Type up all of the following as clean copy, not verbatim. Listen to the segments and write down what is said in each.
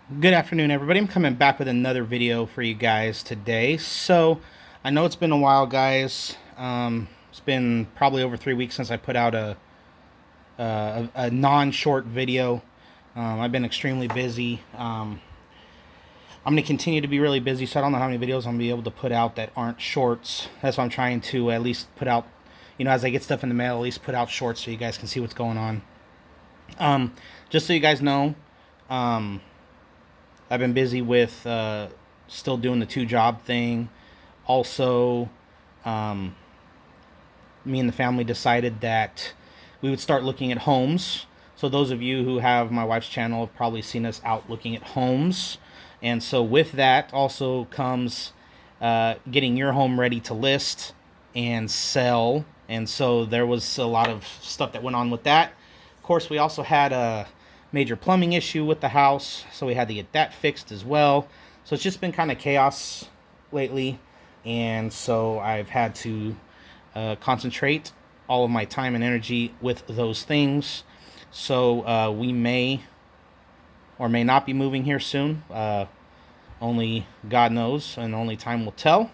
Good afternoon, everybody. I'm coming back with another video for you guys today. So, I know it's been a while, guys. It's been probably over 3 weeks since I put out a non-short video. I've been extremely busy. I'm going to continue to be really busy, so I don't know how many videos I'm going to be able to put out that aren't shorts. That's why I'm trying to at least put out, as I get stuff in the mail, at least put out shorts so you guys can see what's going on. Just so you guys know, I've been busy with still doing the two-job thing. Also, me and the family decided that we would start looking at homes. So those of you who have my wife's channel have probably seen us out looking at homes. And so with that also comes getting your home ready to list and sell. And so there was a lot of stuff that went on with that. Of course, we also had a major plumbing issue with the house, so we had to get that fixed as well. So it's just been kind of chaos lately, and so I've had to concentrate all of my time and energy with those things. So we may or may not be moving here soon. Only God knows, and only time will tell.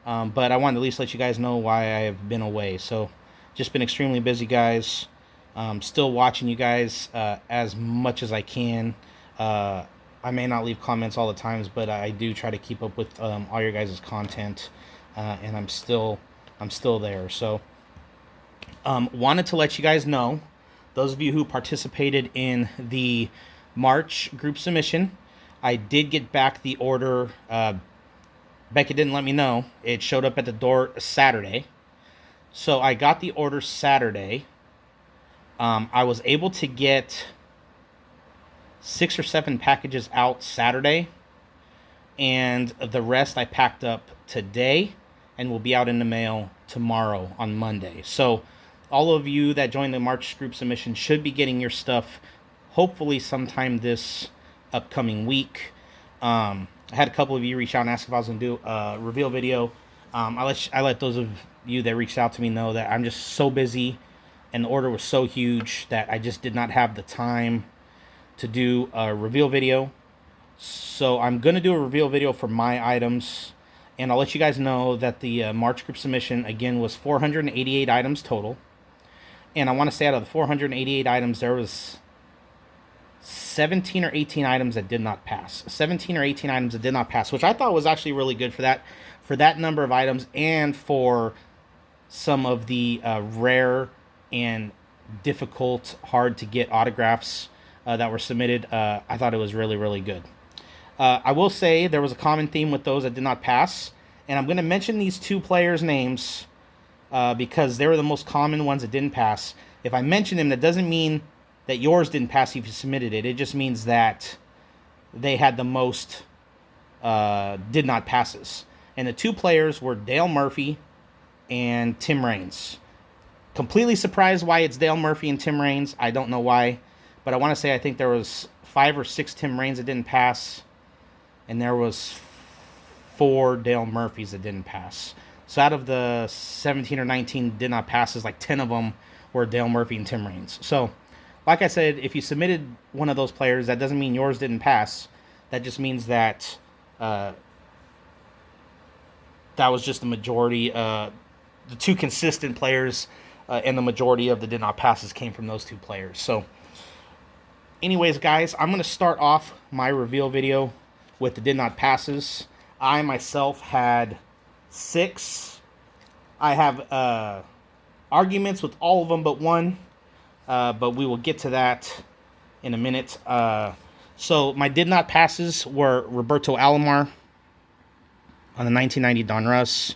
But I wanted to at least let you guys know why I have been away. So just been extremely busy, guys. Still watching you guys as much as I can. I may not leave comments all the times, but I do try to keep up with all your guys' content, and I'm still there. So wanted to let you guys know, those of you who participated in the March group submission, I did get back the order. Beckett didn't let me know. It showed up at the door Saturday. So I got the order Saturday. I was able to get 6 or 7 packages out Saturday, and the rest I packed up today and will be out in the mail tomorrow on Monday. So all of you that joined the March group submission should be getting your stuff hopefully sometime this upcoming week. I had a couple of you reach out and ask if I was going to do a reveal video. I let those of you that reached out to me know that I'm just so busy, and the order was so huge that I just did not have the time to do a reveal video. So I'm going to do a reveal video for my items, and I'll let you guys know that the March group submission, again, was 488 items total. And I want to say out of the 488 items, there was 17 or 18 items that did not pass. 17 or 18 items that did not pass, which I thought was actually really good for that number of items, and for some of the rare and difficult, hard to get autographs that were submitted. I thought it was really, really good. I will say there was a common theme with those that did not pass, and I'm going to mention these 2 players' names because they were the most common ones that didn't pass. If I mention them, that doesn't mean that yours didn't pass if you submitted it. It just means that they had the most did not passes. And the 2 players were Dale Murphy and Tim Raines. Completely surprised why it's Dale Murphy and Tim Raines. I don't know why, but I want to say I think there was 5 or 6 Tim Raines that didn't pass, and there was 4 Dale Murphys that didn't pass. So out of the 17 or 19 did not passes, like 10 of them were Dale Murphy and Tim Raines. So, like I said, if you submitted one of those players, that doesn't mean yours didn't pass. That just means that that was just the majority. The 2 consistent players and the majority of the did not passes came from those 2 players. So, anyways, guys, I'm going to start off my reveal video with the did not passes. I myself had 6. I have arguments with all of them but one, but we will get to that in a minute. So my did not passes were Roberto Alomar on the 1990 Donruss.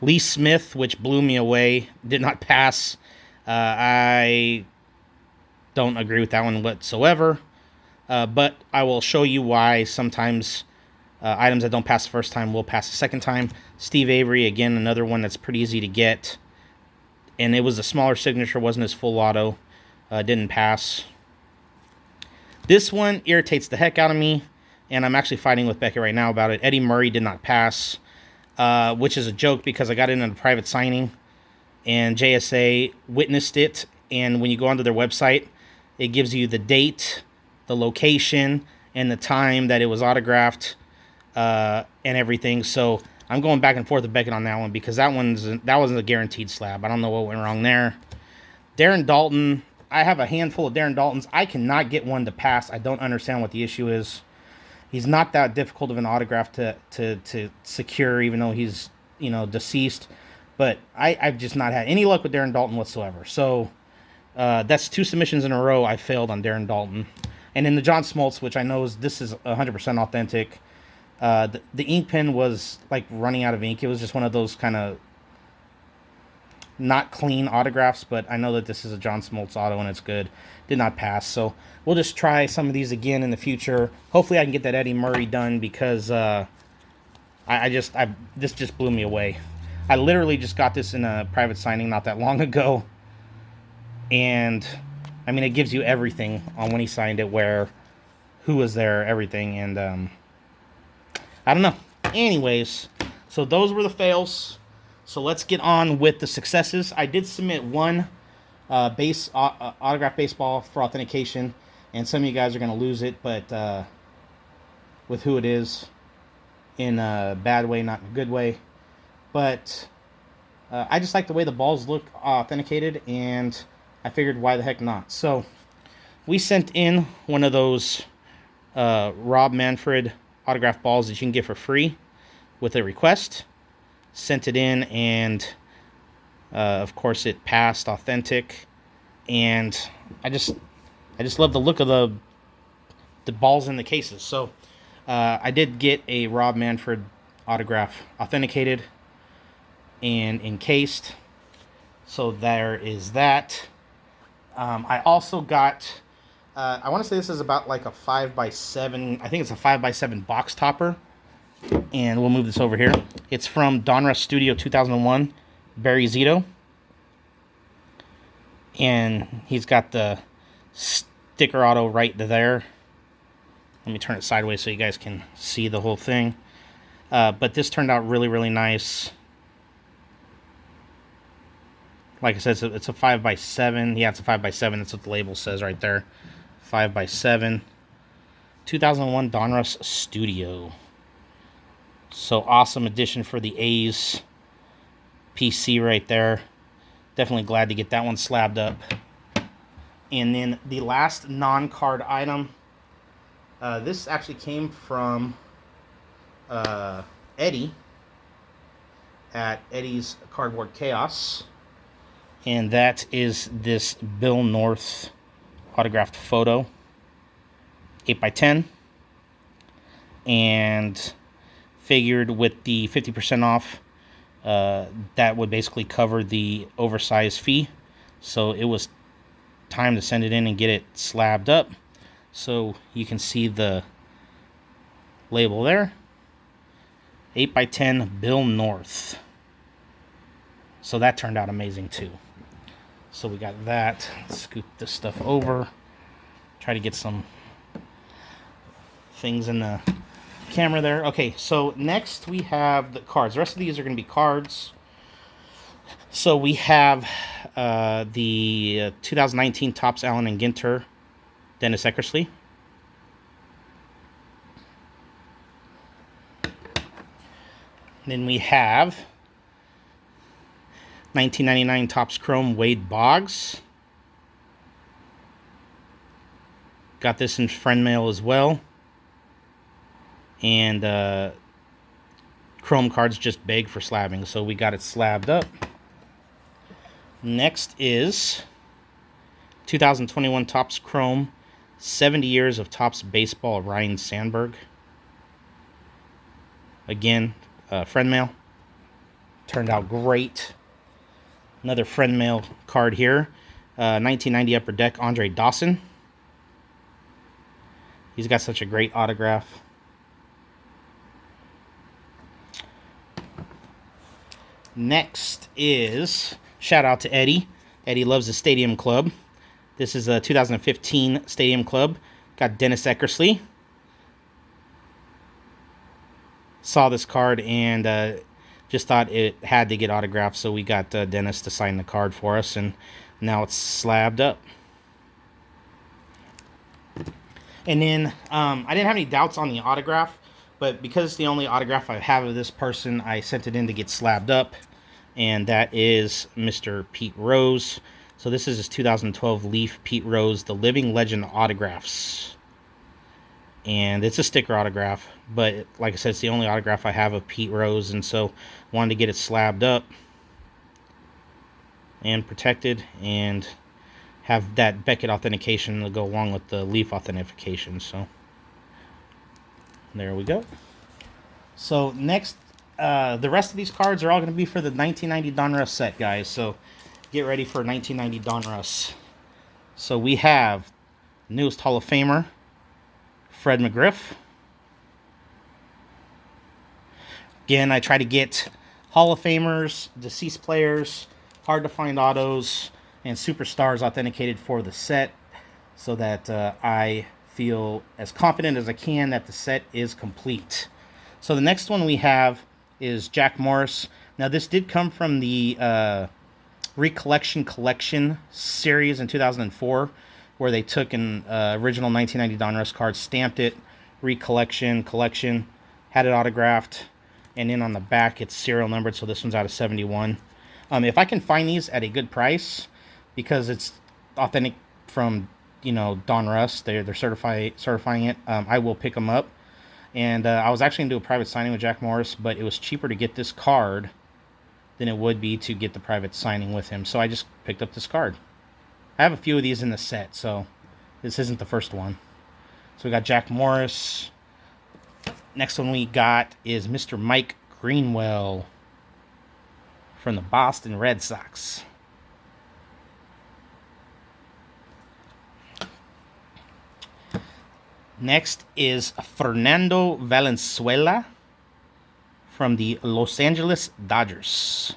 Lee Smith, which blew me away, did not pass. I don't agree with that one whatsoever. But I will show you why sometimes items that don't pass the first time will pass the second time. Steve Avery, again, another one that's pretty easy to get. And it was a smaller signature, wasn't as full auto. Didn't pass. This one irritates the heck out of me, and I'm actually fighting with Beckett right now about it. Eddie Murray did not pass. Which is a joke because I got in a private signing, and JSA witnessed it. And when you go onto their website, it gives you the date the location and the time that it was autographed, and everything. So I'm going back and forth with Beckett on that one, because that wasn't a guaranteed slab. I don't know what went wrong there. Darren Dalton, I have a handful of Darren Daltons. I cannot get one to pass. I don't understand what the issue is. He's not that difficult of an autograph to secure, even though he's, deceased. But I've just not had any luck with Darren Dalton whatsoever. So that's 2 submissions in a row I failed on Darren Dalton. And in the John Smoltz, which I know this is 100% authentic, the ink pen was like running out of ink. It was just one of those kind of not clean autographs, but I know that this is a John Smoltz auto and it's good. Did not pass. So we'll just try some of these again in the future. Hopefully I can get that Eddie Murray done, because this just blew me away. I literally just got this in a private signing not that long ago. And I mean, it gives you everything on when he signed it, who was there, everything. And I don't know. Anyways, so those were the fails. So let's get on with the successes. I did submit one autograph baseball for authentication, and some of you guys are going to lose it, but with who it is, in a bad way, not in a good way. But I just like the way the balls look authenticated, and I figured why the heck not. So we sent in one of those Rob Manfred autograph balls that you can get for free with a request. Sent it in, and of course it passed authentic. And I just love the look of the balls in the cases. So I did get a Rob Manfred autograph authenticated and encased. So there is that. I also got, I want to say this is about like a 5x7, I think it's a 5x7 box topper. And we'll move this over here. It's from Donruss Studio 2001, Barry Zito. And he's got the sticker auto right there. Let me turn it sideways so you guys can see the whole thing. But this turned out really, really nice. Like I said, it's a 5x7. Yeah, it's a 5x7. That's what the label says right there. 5x7. 2001 Donruss Studio. So awesome addition for the A's PC right there. Definitely glad to get that one slabbed up. And then the last non-card item. This actually came from Eddie at Eddie's Cardboard Chaos. And that is this Bill North autographed photo. 8x10. And figured with the 50% off, that would basically cover the oversized fee. So it was time to send it in and get it slabbed up. So you can see the label there. 8x10 Bill North. So that turned out amazing too. So we got that. Let's scoop this stuff over. Try to get some things in the camera there. Okay, so next we have the cards. The rest of these are going to be cards. So we have the 2019 Topps Allen and Ginter Dennis Eckersley. Then we have 1999 Topps Chrome Wade Boggs. Got this in friend mail as well. And Chrome cards just beg for slabbing, so we got it slabbed up. Next is 2021 Topps Chrome 70 Years of Topps Baseball Ryan Sandberg. Again, friend mail. Turned out great. Another friend mail card here. 1990 Upper Deck Andre Dawson. He's got such a great autograph. Next is, shout out to Eddie. Eddie loves the Stadium Club. This is a 2015 Stadium Club. Got Dennis Eckersley. Saw this card and just thought it had to get autographed, so we got Dennis to sign the card for us, and now it's slabbed up. And then I didn't have any doubts on the autograph, but because it's the only autograph I have of this person, I sent it in to get slabbed up, and that is Mr. Pete Rose. So this is his 2012 Leaf Pete Rose, the Living Legend autographs. And it's a sticker autograph, but like I said, it's the only autograph I have of Pete Rose, and so wanted to get it slabbed up and protected and have that Beckett authentication to go along with the Leaf authentication. So there we go. So next, the rest of these cards are all going to be for the 1990 Donruss set, guys. So get ready for 1990 Donruss. So we have newest Hall of Famer, Fred McGriff. Again, I try to get Hall of Famers, deceased players, hard to find autos, and superstars authenticated for the set so that I feel as confident as I can that the set is complete. So the next one we have is Jack Morris. Now this did come from the Recollection Collection series in 2004, where they took an original 1990 Donruss card, stamped it, Recollection Collection, had it autographed, and then on the back it's serial numbered, so this one's out of 71. If I can find these at a good price, because it's authentic from, you know, Donruss, they're certifying it, I will pick them up. And I was actually going to do a private signing with Jack Morris, but it was cheaper to get this card than it would be to get the private signing with him. So I just picked up this card. I have a few of these in the set, so this isn't the first one. So we got Jack Morris. Next one we got is Mr. Mike Greenwell from the Boston Red Sox. Next is Fernando Valenzuela from the Los Angeles Dodgers.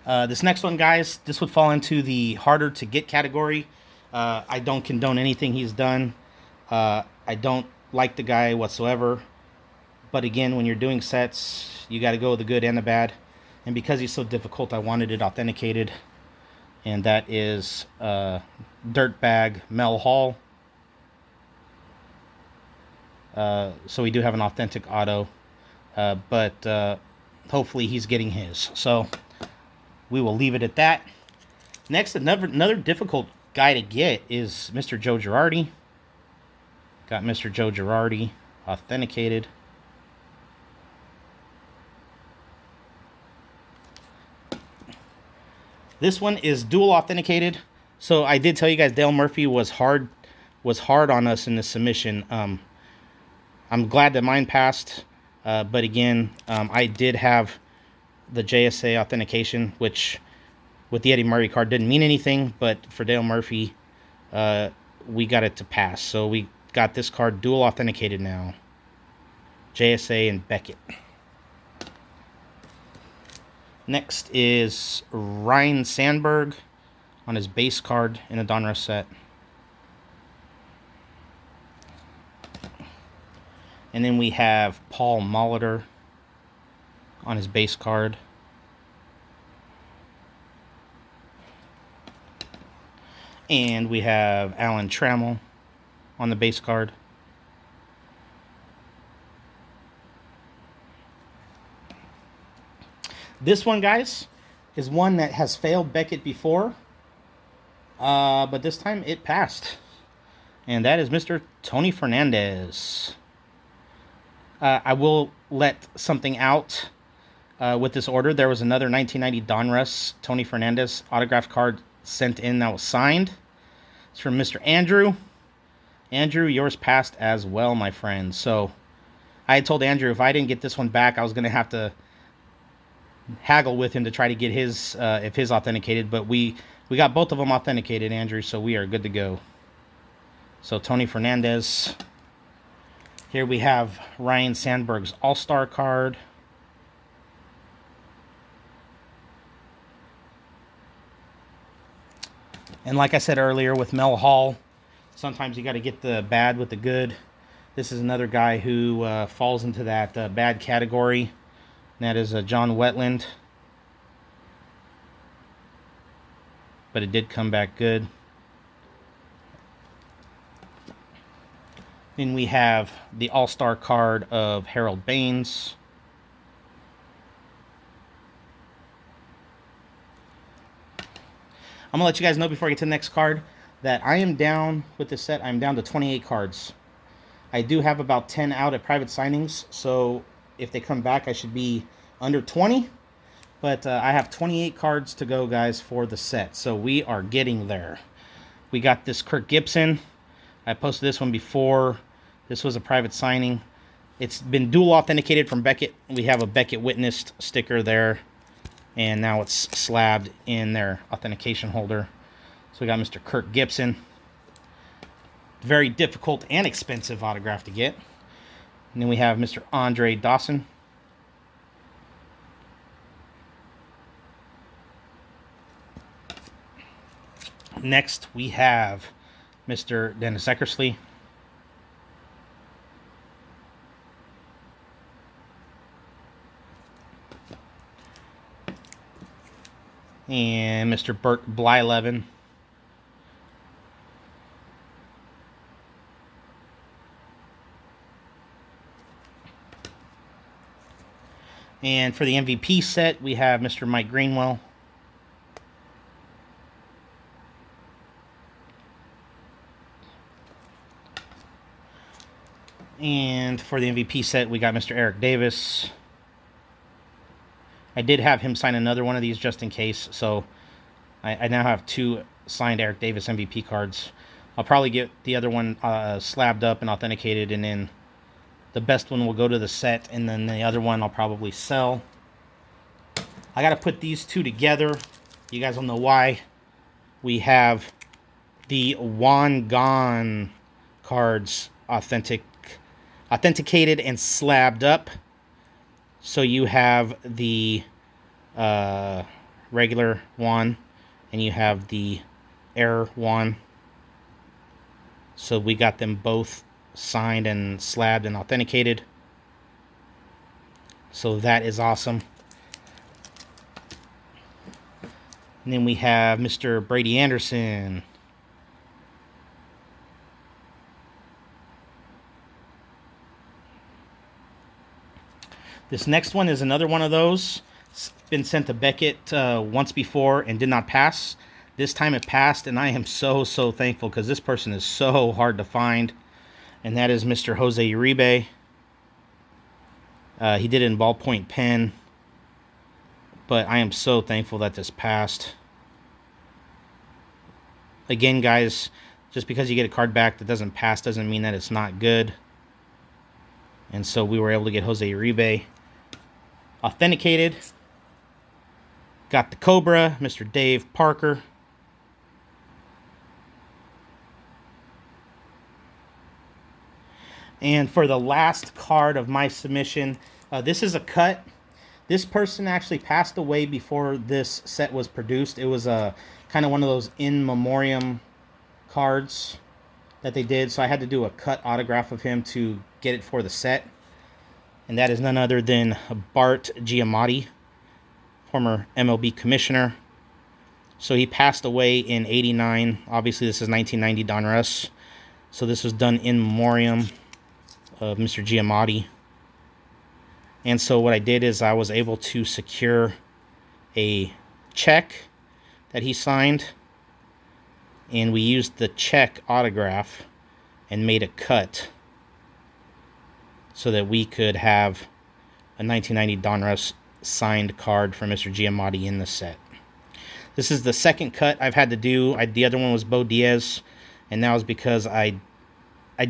This next one, guys, this would fall into the harder to get category. I don't condone anything he's done. I don't like the guy whatsoever. But again, when you're doing sets, you got to go with the good and the bad. And because he's so difficult, I wanted it authenticated. And that is Dirtbag Mel Hall. So we do have an authentic auto. But hopefully he's getting his. So we will leave it at that. Next, another difficult guy to get is Mr. Joe Girardi. Got Mr. Joe Girardi authenticated. This one is dual authenticated. So I did tell you guys Dale Murphy was hard on us in the submission. I'm glad that mine passed. But again, I did have the JSA authentication, which with the Eddie Murray card didn't mean anything, but for Dale Murphy, we got it to pass. So we got this card dual authenticated now. JSA and Beckett. Next is Ryan Sandberg on his base card in a Donruss set. And then we have Paul Molitor on his base card. And we have Alan Trammell on the base card. This one, guys, is one that has failed Beckett before. But this time it passed. And that is Mr. Tony Fernandez. I will let something out with this order. There was another 1990 Donruss Tony Fernandez autograph card sent in that was signed. It's from Mr. Andrew. Andrew, yours passed as well, my friend. So I had told Andrew if I didn't get this one back, I was going to have to haggle with him to try to get his, if his authenticated. But we got both of them authenticated, Andrew, so we are good to go. So Tony Fernandez. Here we have Ryan Sandberg's All-Star card. And like I said earlier with Mel Hall, sometimes you got to get the bad with the good. This is another guy who falls into that bad category. And that is John Wetland. but it did come back good. Then we have the All-Star card of Harold Baines. I'm going to let you guys know before I get to the next card that I am down with this set. I'm down to 28 cards. I do have about 10 out at private signings, so if they come back, I should be under 20. But I have 28 cards to go, guys, for the set. So we are getting there. We got this Kirk Gibson. I posted this one before. This was a private signing. It's been dual authenticated from Beckett. We have a Beckett witnessed sticker there. And now it's slabbed in their authentication holder. So we got Mr. Kirk Gibson. Very difficult and expensive autograph to get. And then we have Mr. Andre Dawson. Next, we have Mr. Dennis Eckersley. And Mr. Bert Blyleven. And for the MVP set, we have Mr. Mike Greenwell. And for the MVP set, we got Mr. Eric Davis. I did have him sign another one of these just in case, so I now have 2 signed Eric Davis MVP cards. I'll probably get the other one slabbed up and authenticated, and then the best one will go to the set, and then the other one I'll probably sell. I got to put these 2 together. You guys will know why. We have the Juan Gon cards authenticated and slabbed up. So you have the regular Juan, and you have the Air Juan. So we got them both signed and slabbed and authenticated. So that is awesome. And then we have Mr. Brady Anderson. This next one is another one of those. It's been sent to Beckett once before and did not pass. This time it passed, and I am so thankful because this person is so hard to find. And that is Mr. Jose Uribe. He did it in ballpoint pen. But I am so thankful that this passed. Again, guys, just because you get a card back that doesn't pass doesn't mean that it's not good. And so we were able to get Jose Uribe authenticated. Got the Cobra, Mr. Dave Parker. And for the last card of my submission, this is a cut. This person actually passed away before this set was produced. It was a kind of one of those in memoriam cards that they did. So I had to do a cut autograph of him to get it for the set. And that is none other than Bart Giamatti, former MLB commissioner. So he passed away in '89. Obviously, this is 1990 Donruss. So this was done in memoriam of Mr. Giamatti. And so what I did is I was able to secure a check that he signed. And we used the check autograph and made a cut so that we could have a 1990 Donruss signed card for Mr. Giamatti in the set. This is the second cut I've had to do. The other one was Bo Diaz, and that was because I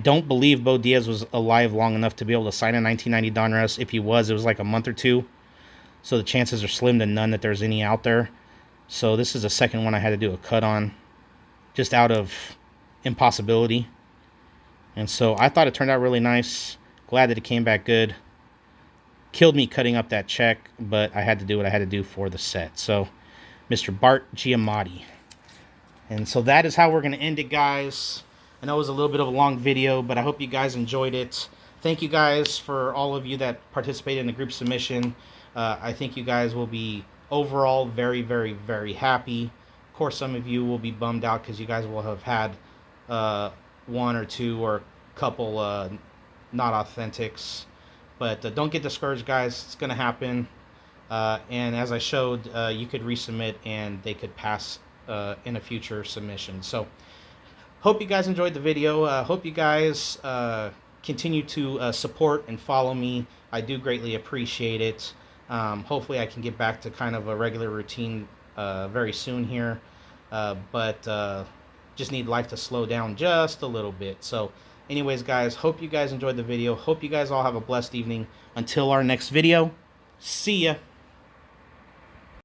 don't believe Bo Diaz was alive long enough to be able to sign a 1990 Donruss. If he was, it was like a month or 2. So the chances are slim to none that there's any out there. So this is the second one I had to do a cut on, just out of impossibility. And so I thought it turned out really nice. Glad that it came back good. Killed me cutting up that check, but I had to do what I had to do for the set. So, Mr. Bart Giamatti. And so that is how we're going to end it, guys. I know it was a little bit of a long video, but I hope you guys enjoyed it. Thank you guys for all of you that participated in the group submission. I think you guys will be overall very happy. course, some of you will be bummed out because you guys will have had one or two or couple not authentics. But don't get discouraged, guys. It's going to happen. And as I showed, you could resubmit and they could pass in a future submission. So hope you guys enjoyed the video. Hope you guys continue to support and follow me. I do greatly appreciate it. Hopefully I can get back to kind of a regular routine very soon here. But just need life to slow down just a little bit. So anyways, guys, hope you guys enjoyed the video. Hope you guys all have a blessed evening. Until our next video, see ya.